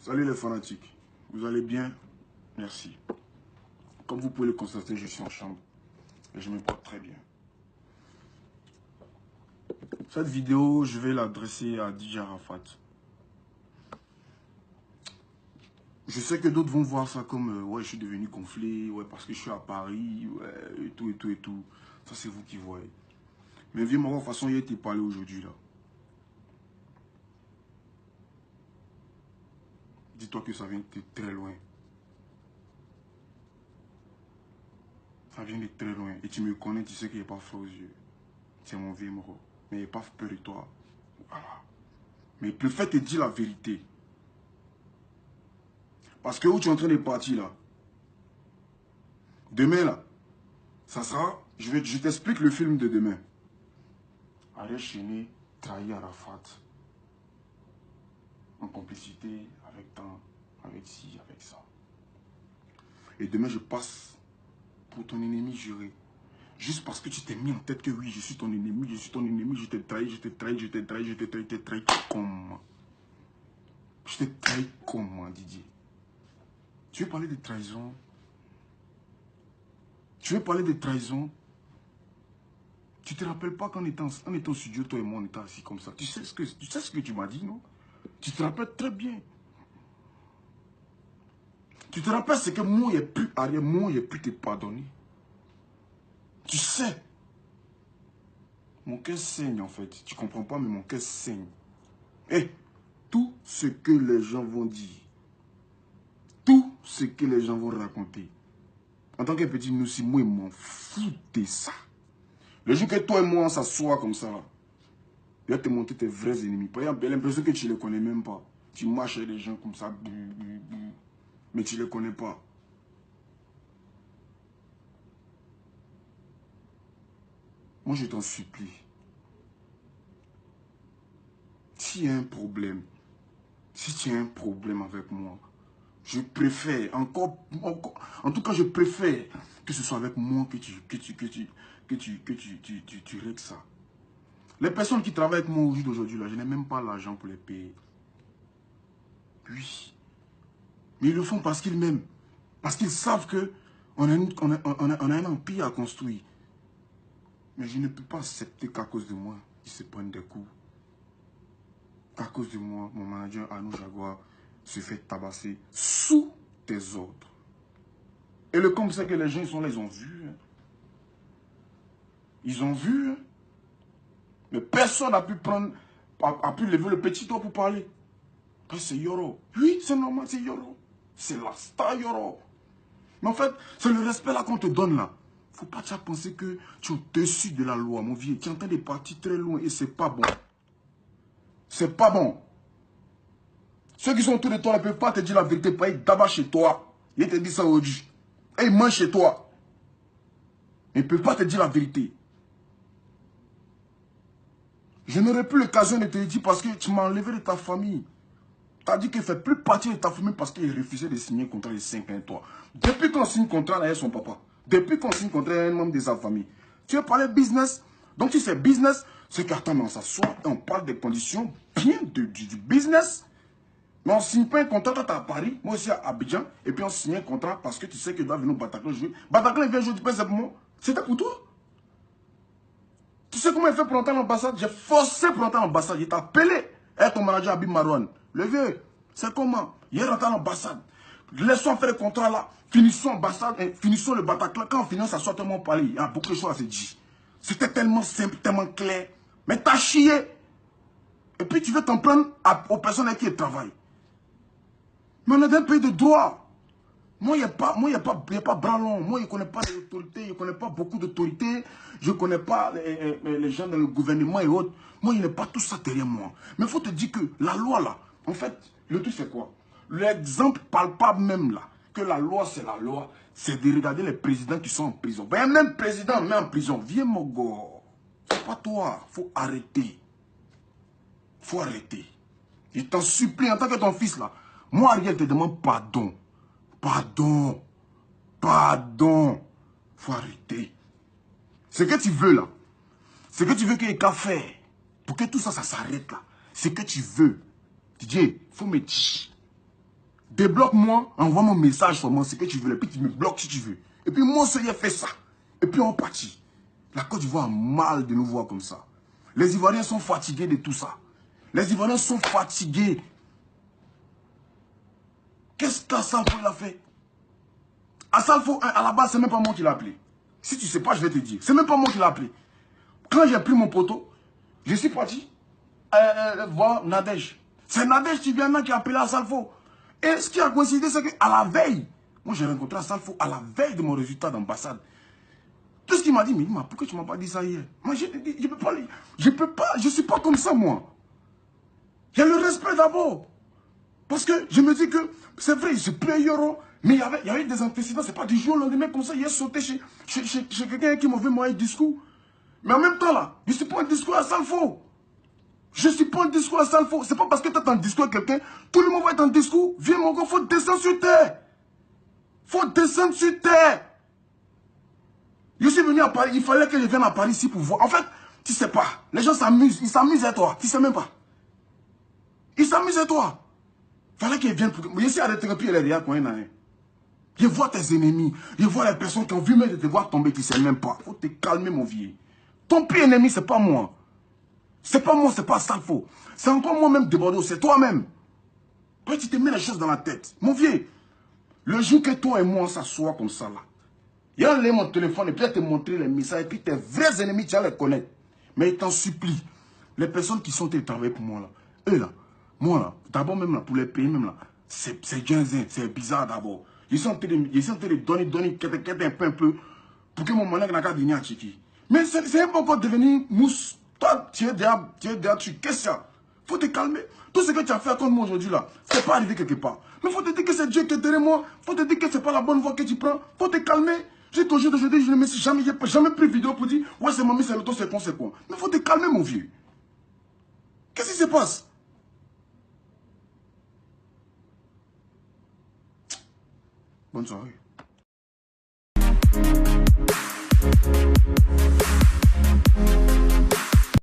Salut les fanatiques, vous allez bien? Merci. Comme vous pouvez le constater, je suis en chambre et je me porte très bien. Cette vidéo, je vais l'adresser à DJ Arafat. Je sais que d'autres vont voir ça comme ouais, je suis devenu gonflé, ouais, parce que je suis à Paris, ouais, et tout, et tout, et tout. Ça, c'est vous qui voyez. Mais viens, de toute façon, il a été parlé aujourd'hui, là. Dis-toi que ça vient de très loin. Ça vient de très loin. Et tu me connais, tu sais qu'il n'est pas froid aux yeux. C'est mon vieux moro. Mais il n'a pas peur de toi. Voilà. Mais il préfère te dire la vérité. Parce que où tu es en train de partir là, demain là, ça sera, je t'explique le film de demain. Ariel Chéné trahit Arafat en complicité avec tant, avec ci, avec ça. Et demain je passe pour ton ennemi juré. Juste parce que tu t'es mis en tête que oui, je suis ton ennemi, je t'ai trahi, je t'ai trahi, je t'ai trahi, je t'ai trahi comment? Je t'ai trahi comment, Didier? Tu veux parler de trahison? Tu veux parler de trahison? Tu te rappelles pas qu'en étant au studio, toi et moi, on était assis comme ça. Tu sais ce que tu m'as dit, non? Tu te rappelles très bien. Tu te rappelles ce que moi, il pu arrière, moi, il pu te pardonner. Tu sais. Mon cœur saigne, en fait. Tu comprends pas, mais mon cœur saigne. Et tout ce que les gens vont dire, tout ce que les gens vont raconter, en tant que petit nous, si moi, je m'en fous de ça. Le jour que toi et moi, on s'assoit comme ça, là, il va te montrer tes vrais ennemis. Par exemple, il y a l'impression que tu ne les connais même pas. Tu marches avec les gens comme ça, mais tu ne les connais pas. Moi, je t'en supplie. S'il y a un problème, si tu as un problème avec moi, je préfère, en tout cas, je préfère que ce soit avec moi que tu règles ça. Les personnes qui travaillent avec moi au jour d'aujourd'hui, là, je n'ai même pas l'argent pour les payer. Oui. Mais ils le font parce qu'ils m'aiment. Parce qu'ils savent qu'on a un empire à construire. Mais je ne peux pas accepter qu'à cause de moi, ils se prennent des coups. À cause de moi, mon manager Anou Jaguar se fait tabasser sous tes ordres. Et le comme c'est que les gens ils sont là, ils ont vu. Hein. Ils ont vu. Hein. Mais personne n'a pu prendre, a pu lever le petit doigt pour parler. C'est Yoro. Oui, c'est normal, c'est Yoro. C'est la star Yoro. Mais en fait, c'est le respect là qu'on te donne là. Faut pas déjà penser que tu es au-dessus de la loi, mon vieux. Tu es en train de partir très loin et c'est pas bon. C'est pas bon. Ceux qui sont autour de toi ne peuvent pas te dire la vérité. Pas être d'abord chez toi. Ils te disent ça aujourd'hui. Et ils mangent chez toi. Ils ne peuvent pas te dire la vérité. Je n'aurais plus l'occasion de te le dire parce que tu m'as enlevé de ta famille. Tu as dit qu'il ne fait plus partie de ta famille parce qu'il refusait de signer un contrat de 5 ans avec toi. Depuis qu'on signe un contrat avec son papa. Depuis qu'on signe un contrat avec un membre de sa famille. Tu veux parler business. Donc si c'est business, c'est qu'attends, on s'assoit et on parle des conditions bien du business. Mais on ne signe pas un contrat, toi tu es à Paris, moi aussi à Abidjan, et puis on signe un contrat parce que tu sais qu'il doit venir au Bataclan jouer. Bataclan il vient jouer, tu penses c'est pour moi. C'était pour toi. Tu sais comment il fait pour entrer à l'ambassade? J'ai forcé pour entrer à l'ambassade. Il t'a appelé. Et ton manager Abib Marouane. Le vieux, c'est comment? Il est rentré à l'ambassade. Laissons faire le contrat là. Finissons l'ambassade, finissons le Bataclan. Quand on finit, on s'assoit tellement parler. Il y a beaucoup de choses à se dire. C'était tellement simple, tellement clair. Mais t'as chié. Et puis tu veux t'en prendre aux personnes avec qui elles travaillent. Mais on est dans un pays de droit. Moi, il n'y a pas bras long. Moi, je ne connais pas l'autorité. Je ne connais pas beaucoup d'autorités. Je ne connais pas les gens dans le gouvernement et autres. Moi, il n'y a pas tout ça derrière moi. Mais il faut te dire que la loi, là, en fait, le truc, c'est quoi? L'exemple palpable même, là, que la loi, c'est la loi, c'est de regarder les présidents qui sont en prison. Ben, même président, mais en prison. Viens, mon gars. C'est pas toi. Il faut arrêter. Il faut arrêter. Je t'en supplie, en tant que ton fils, là, moi, Ariel, te demande pardon. Pardon. Pardon. Faut arrêter. Ce que tu veux là. Ce que tu veux qu'il y ait qu'à faire. Pour que tout ça, ça s'arrête là. Ce que tu veux. Didier, faut me dire. Débloque-moi, envoie-moi un message sur moi, ce que tu veux, et puis tu me bloques si tu veux. Et puis moi, seul, fait ça. Et puis on partit. La Côte d'Ivoire a mal de nous voir comme ça. Les Ivoiriens sont fatigués de tout ça. Les Ivoiriens sont fatigués. Qu'est-ce qu'Assalfo il a fait? Assalfo, à la base, c'est même pas moi qui l'ai appelé. Si tu sais pas, je vais te dire. C'est même pas moi qui l'ai appelé. Quand j'ai pris mon poteau, je suis parti voir Nadège. C'est Nadège qui vient là qui a appelé Assalfo. Et ce qui a coïncidé, c'est qu'à la veille, moi j'ai rencontré Assalfo à la veille de mon résultat d'ambassade. Tout ce qu'il m'a dit, mais pourquoi tu ne m'as pas dit ça hier? Moi je peux pas, je suis pas comme ça moi. Il y a le respect d'abord. Parce que je me dis que, c'est vrai, je plais Yoro, mais il y avait des antécédents, c'est pas du jour au lendemain comme ça, il est sauté chez quelqu'un qui m'avait envoyé un discours. Mais en même temps là, je ne suis pas un discours à Assalfo. Je ne suis pas un discours à Assalfo. C'est pas parce que tu as un discours à quelqu'un, tout le monde va être en discours. Viens mon gars, il faut descendre sur terre. Il faut descendre sur terre. Je suis venu à Paris, il fallait que je vienne à Paris ici pour voir. En fait, tu sais pas, les gens s'amusent, ils s'amusent à toi, tu sais même pas. Ils s'amusent à toi. Il fallait qu'ils viennent pour... Mais ici, à l'Éthiopie, elle est derrière quoi, hein. Je vois tes ennemis, je vois les personnes qui ont vu même de te voir tomber, tu sais même pas. Il faut te calmer, mon vieux. Ton pire ennemi, c'est pas moi. C'est pas moi, c'est pas Assalfo. C'est encore moi-même débordé, c'est toi-même. Quand tu te mets les choses dans la tête, mon vieux, le jour que toi et moi, on s'assoit comme ça, là, il a allé mon téléphone et puis il te montrer les messages et puis tes vrais ennemis, tu vas les connaître. Mais il t'en supplie. Les personnes qui sont travaillées pour moi, là, eux, là, moi, là, d'abord même, là, pour les pays, même, là, c'est ginzin, c'est bizarre d'abord. Ils sont en train de donner un peu pour que mon monnaie n'a qu'à venir à Tchiki. Mais c'est pas encore devenir mousse. Toi, tu es derrière, qu'est-ce que c'est? Faut te calmer. Tout ce que tu as fait contre moi aujourd'hui là, c'est pas arrivé quelque part. Mais faut te dire que c'est Dieu qui est derrière moi. Faut te dire que c'est pas la bonne voie que tu prends. Faut te calmer. J'ai toujours aujourd'hui, je ne me suis jamais pris vidéo pour dire ouais c'est mamie, c'est le temps, c'est quoi. Mais faut te calmer mon vieux. Qu'est-ce qui se passe? Bonne soirée.